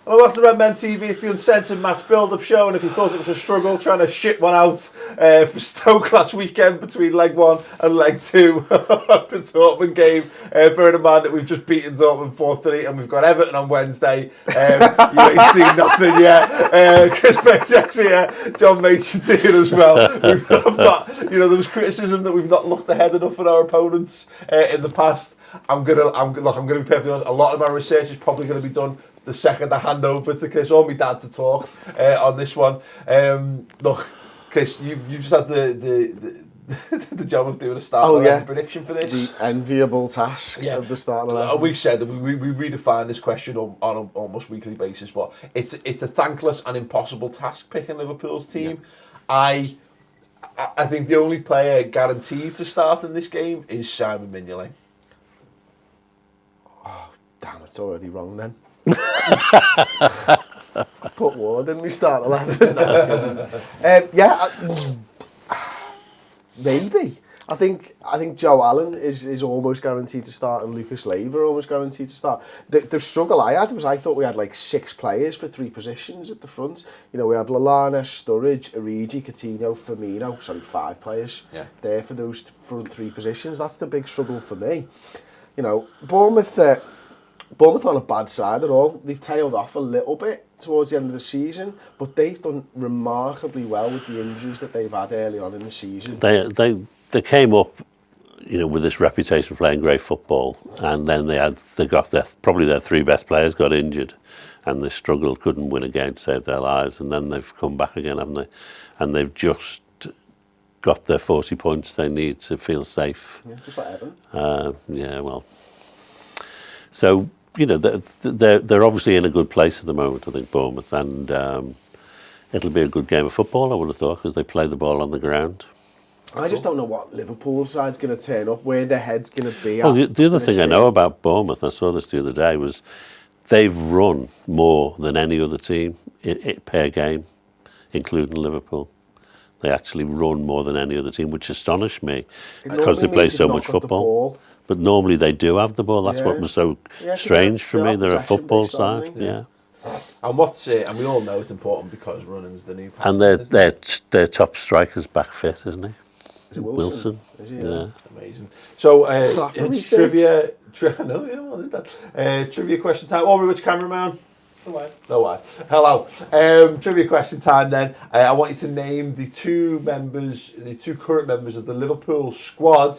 Well, welcome to Redmen TV. It's the Uncensored match build-up show, and if you thought it was a struggle trying to shit one out for Stoke last weekend between leg 1 and leg 2 of the Dortmund game, bearing in mind that we've just beaten Dortmund 4-3 and we've got Everton on Wednesday, you ain't seen nothing yet. Chris Bates actually here, John Machin here as well. We've got, there was criticism that we've not looked ahead enough at our opponents in the past. I'm gonna be perfectly honest. A lot of my research is probably going to be done the second I hand over to Chris or my dad to talk on this one. Look, Chris, you've just had the job of doing a start prediction for this. The enviable task of the start 11. We said that we redefine this question on an almost weekly basis, but it's a thankless and impossible task picking Liverpool's team. Yeah. I think the only player guaranteed to start in this game is Simon Mignolet. Oh, damn, it's already wrong then. Put Ward in, we start 11. Maybe. I think Joe Allen is almost guaranteed to start and Lucas Leiva almost guaranteed to start. The struggle I had was I thought we had like 6 players for 3 positions at the front. We have Lallana, Sturridge, Origi, Coutinho, Firmino. 5 players there for those front 3 positions. That's the big struggle for me. Bournemouth on a bad side at all. They've tailed off a little bit towards the end of the season, but they've done remarkably well with the injuries that they've had early on in the season. They came up, with this reputation of playing great football, and then they got probably their 3 best players got injured, and they struggled, couldn't win a game to save their lives, and then they've come back again, haven't they? And they've just got their 40 points they need to feel safe. Yeah, just like Everton. So, they're obviously in a good place at the moment, I think, Bournemouth, and it'll be a good game of football, I would have thought, because they play the ball on the ground. I just don't know what Liverpool side's going to turn up, where their head's going to be. Well, the other thing I know about Bournemouth, I saw this the other day, was they've run more than any other team per game, including Liverpool. They actually run more than any other team, which astonished me because they play so much football. But normally they do have the ball. That's what was so strange for me. They're a football side. And and we all know it's important because running's the new passion. And their top striker's back fit, isn't he? Is it Wilson? Is he? Yeah. Amazing. So it's trivia. Trivia question time. Aubrey, which cameraman? No way. Hello. Trivia question time then. I want you to name the 2 current members of the Liverpool squad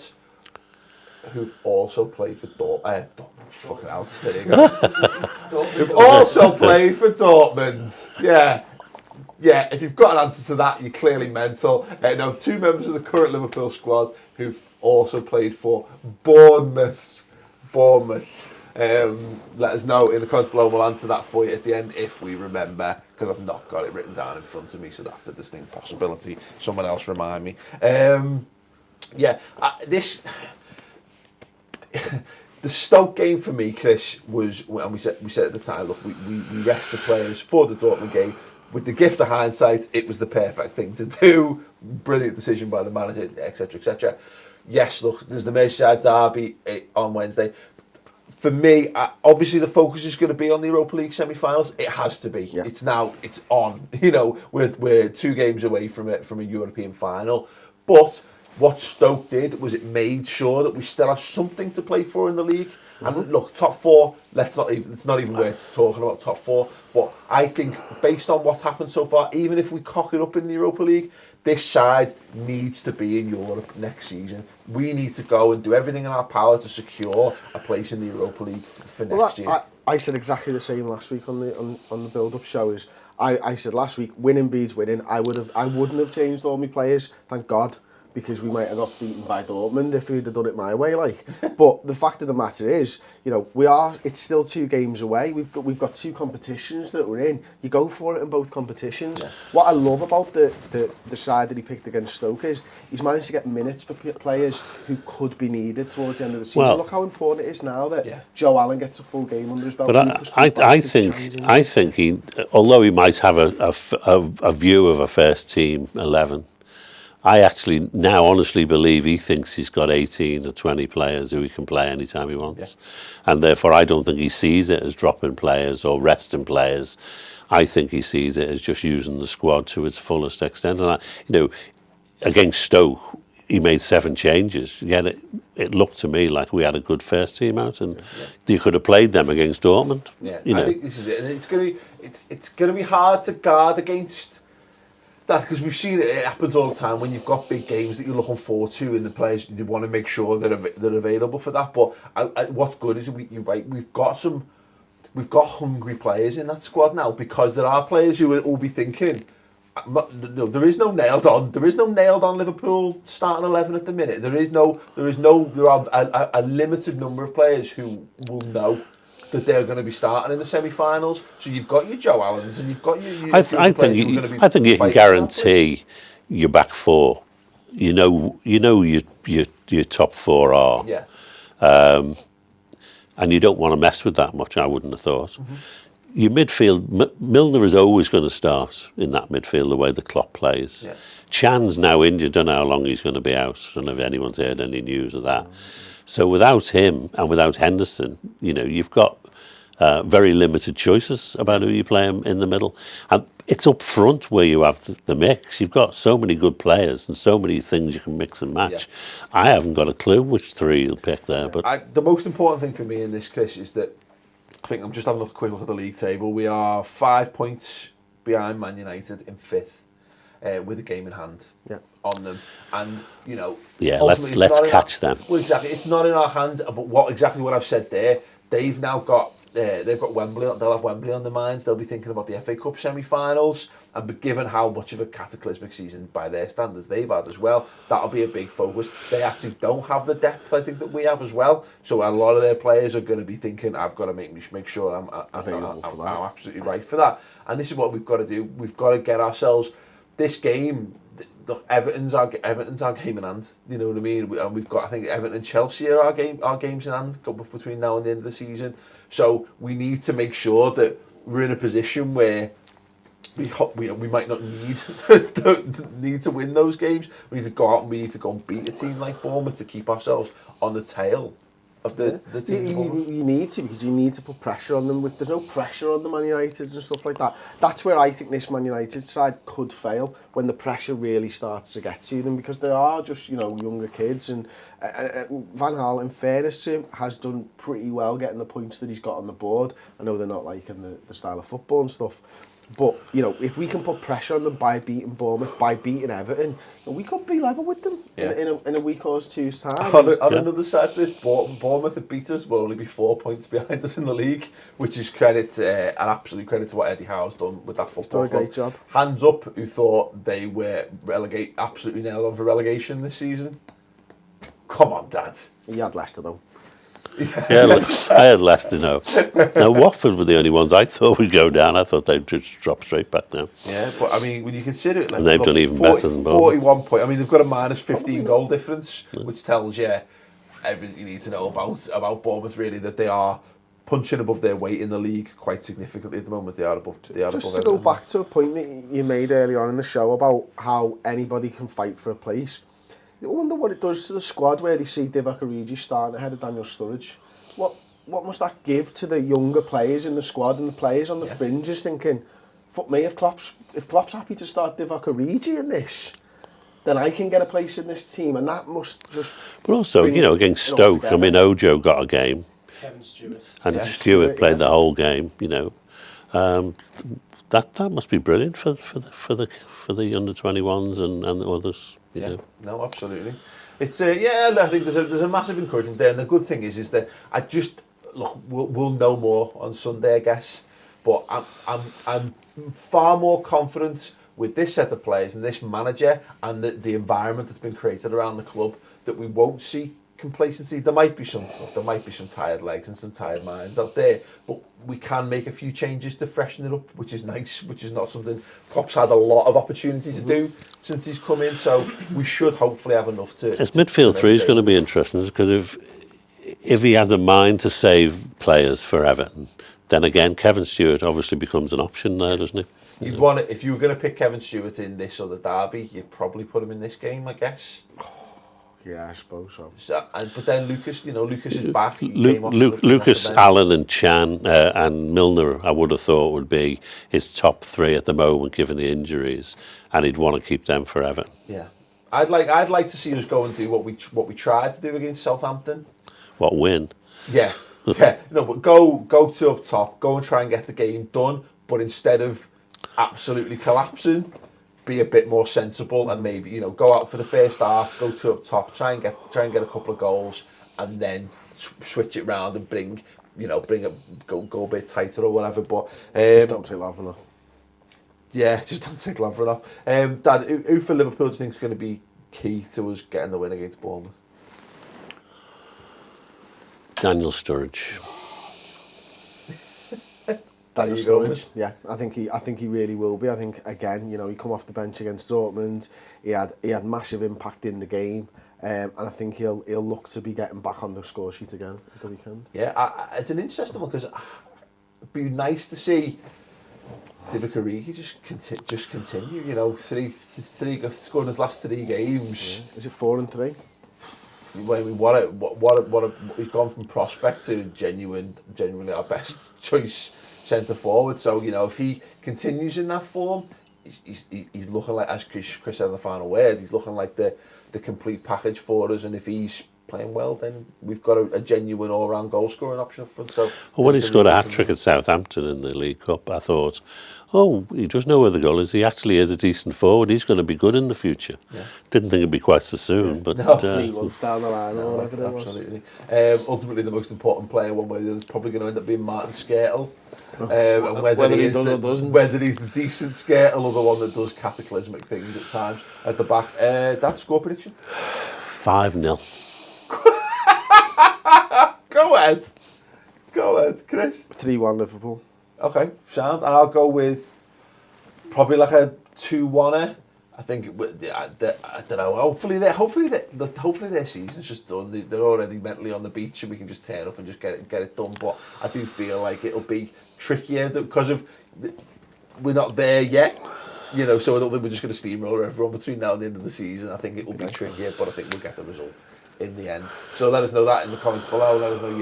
who've also played for Dortmund. Fucking hell. There you go. Who've also played for Dortmund. Yeah, if you've got an answer to that, you're clearly mental. 2 members of the current Liverpool squad who've also played for Bournemouth. Let us know in the comments below. We'll answer that for you at the end if we remember, because I've not got it written down in front of me, so that's a distinct possibility. Someone else remind me. The Stoke game for me, Chris, was, and we said at the time, look, we rest the players for the Dortmund game. With the gift of hindsight, it was the perfect thing to do. Brilliant decision by the manager, etc., etc. Yes, look, there's the Merseyside derby on Wednesday. For me, obviously the focus is going to be on the Europa League semi-finals. It has to be. Yeah. It's on. We're 2 games away from a European final. But what Stoke did was it made sure that we still have something to play for in the league. And look, top 4, it's not even worth talking about top 4. But I think based on what's happened so far, even if we cock it up in the Europa League, this side needs to be in Europe next season. We need to go and do everything in our power to secure a place in the Europa League for next year. I said exactly the same last week on the build-up show. I said last week, winning beats winning. I wouldn't have changed all my players, thank God, because we might have got beaten by Dortmund if we'd have done it my way, But the fact of the matter is, it's still 2 games away. We've got 2 competitions that we're in. You go for it in both competitions. Yeah. What I love about the side that he picked against Stoke is he's managed to get minutes for players who could be needed towards the end of the season. Well, look how important it is now that Joe Allen gets a full game under his belt. But I think he, although he might have a view of a first team 11. I actually now honestly believe he thinks he's got 18 or 20 players who he can play anytime he wants. And therefore I don't think he sees it as dropping players or resting players. I think he sees it as just using the squad to its fullest extent. And, against Stoke, he made 7 changes. Yet it looked to me like we had a good first team out, and you could have played them against Dortmund. Yeah, I think this is it. And it's going to be hard to guard against that, because we've seen it happens all the time when you've got big games that you're looking forward to, and the players, you want to make sure they're available for that. But what's good is we've got hungry players in that squad now, because there are players who will be thinking, no, there is no nailed on Liverpool starting 11 at the minute. There are a limited number of players who will know that they're going to be starting in the semi-finals. So you've got your Joe Allens and you've got your I think you can guarantee your back four. You know your top 4 are. Yeah. And you don't want to mess with that much, I wouldn't have thought. Your midfield, Milner is always going to start in that midfield the way the Klopp plays. Yeah. Chan's now injured, don't know how long he's going to be out. I don't know if anyone's heard any news of that. So without him and without Henderson, you've got very limited choices about who you play in the middle. And it's up front where you have the mix. You've got so many good players and so many things you can mix and match. Yeah. I haven't got a clue which 3 you'll pick there. But the most important thing for me in this, Chris, is that I think I'm just having a quick look at the league table. We are 5 points behind Man United in 5th, with a game in hand on them. And, let's catch them. Well, exactly. It's not in our hands, but what I've said there, they've now got Wembley. They'll have Wembley on their minds. They'll be thinking about the FA Cup semi-finals, and given how much of a cataclysmic season by their standards they've had as well, that'll be a big focus. They actually don't have the depth, I think, that we have as well. So a lot of their players are going to be thinking, I've got to make sure I'm absolutely right for that. And this is what we've got to do. We've got to get ourselves this game. Look, Everton's our game in hand. You know what I mean? And we've got, I think, Everton and Chelsea are our games in hand between now and the end of the season. So we need to make sure that we're in a position where we might not need to win those games. We need to go out and we need to go and beat a team like Bournemouth to keep ourselves on the tail of the team. You need to, because you need to put pressure on them. There's no pressure on the Man United and stuff like that. That's where I think this Man United side could fail, when the pressure really starts to get to them, because they are just younger kids, and Van Gaal, in fairness to him, has done pretty well getting the points that he's got on the board. I know they're not liking the style of football and stuff, but if we can put pressure on them by beating Bournemouth, by beating Everton, we could be level with them in a week or two's time. On another side of this, Bournemouth that beat us will only be 4 points behind us in the league, which is an absolute credit to what Eddie Howe's done with that football. He's done a great job. Hands up, who thought they were absolutely nailed on for relegation this season. Come on, Dad. He had Leicester though. Yeah, look, I had Leicester now. Now, Watford were the only ones I thought would go down. I thought they'd just drop straight back down. Yeah, but I mean, when you consider it, and they've done even better than Bournemouth. 41 points. I mean, they've got a minus 15 goal difference, which tells you everything you need to know about Bournemouth, really, that they are punching above their weight in the league quite significantly at the moment. They are above. Just to go back to a point that you made earlier on in the show about how anybody can fight for a place. I wonder what it does to the squad where they see Divock Origi starting ahead of Daniel Sturridge. What must that give to the younger players in the squad and the players on the fringes thinking, fuck me, if Klopp's happy to start Divock Origi in this, then I can get a place in this team, and that must just... But also, against Stoke, I mean, Ojo got a game. Kevin Stewart. And Stewart played the whole game, That must be brilliant for the under-21s and the others. No, absolutely. It's I think there's a massive encouragement there, and the good thing is that we'll know more on Sunday, I guess. But I'm far more confident with this set of players and this manager and the environment that's been created around the club that we won't see complacency. There might be some tired legs and some tired minds out there, but we can make a few changes to freshen it up, which is nice, which is not something Klopp's had a lot of opportunity to do since he's come in, so we should hopefully have enough to... His midfield three is going to be interesting, because if he has a mind to save players for Everton, then again Kevin Stewart obviously becomes an option there, doesn't he? You'd want it, if you were going to pick Kevin Stewart in this other derby, you'd probably put him in this game, I guess. Yeah, I suppose so. But then Lucas, Lucas is back. He came off the Lucas, bench. Allen and Chan and Milner, I would have thought would be his top three at the moment, given the injuries, and he'd want to keep them forever. Yeah, I'd like to see us go and do what we tried to do against Southampton. What, win? Yeah, yeah. No, but go to up top, go and try and get the game done. But instead of absolutely collapsing, be a bit more sensible and maybe go out for the first half, go to up top, try and get a couple of goals, and then switch it round and bring go a bit tighter or whatever. But just don't take long enough. Yeah, just don't take long enough. Dad, who for Liverpool do you think is going to be key to us getting the win against Bournemouth? Daniel Sturridge. Daniel Sturridge, yeah, I think he really will be. I think again, he come off the bench against Dortmund. He had massive impact in the game, and I think he'll look to be getting back on the score sheet again at the weekend. Yeah, it's an interesting one because it'd be nice to see Divock Origi just continue. Three scored his last 3 games. Yeah. Is it 4 and 3? He's gone from prospect to genuinely our best choice centre forward. So if he continues in that form, he's looking like, as Chris said in the final words, he's looking like the complete package for us. And if he's playing well, then we've got a genuine all-round goal-scoring option up front. So when he scored a hat-trick at Southampton in the League Cup, I thought, he does know where the goal is. He actually is a decent forward. He's going to be good in the future. Yeah. Didn't think it'd be quite so soon, but... No, 3 months down the line or whatever it was. Absolutely. Ultimately, the most important player, one way or the other, is probably going to end up being Martin Skrtel. And whether he's the decent Skrtel or the one that does cataclysmic things at times at the back. That score prediction? 5-0. Go ahead, Chris. 3-1 Liverpool. Okay, sound. And I'll go with probably like a 2-1. I think I don't know. Hopefully their season's just done. They're already mentally on the beach, and we can just turn up and just get it done. But I do feel like it'll be trickier because we're not there yet. So I don't think we're just going to steamroller everyone between now and the end of the season. I think it will be trickier, but I think we'll get the result in the end. So let us know that in the comments below. Let us know who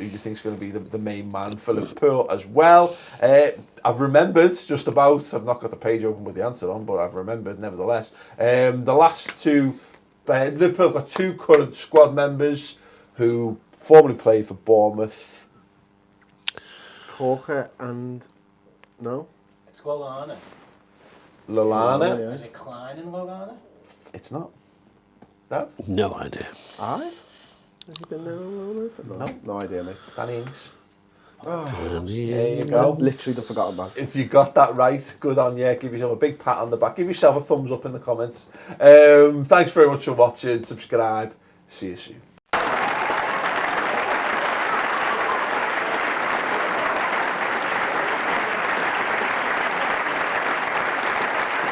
you think is going to be the main man for Liverpool as well. I've remembered just about, I've not got the page open with the answer on, but I've remembered nevertheless. The last two, Liverpool have got 2 current squad members who formerly played for Bournemouth. Corker and... No? It's Lallana. Lallana? Yeah. Is it Klein and Lallana? It's not. That? No idea. Aye? Has he been there all over? No idea, mate. Danny Ings. There you go. Literally the forgotten man. If you got that right, good on you. Give yourself a big pat on the back. Give yourself a thumbs up in the comments. Thanks very much for watching. Subscribe. See you soon.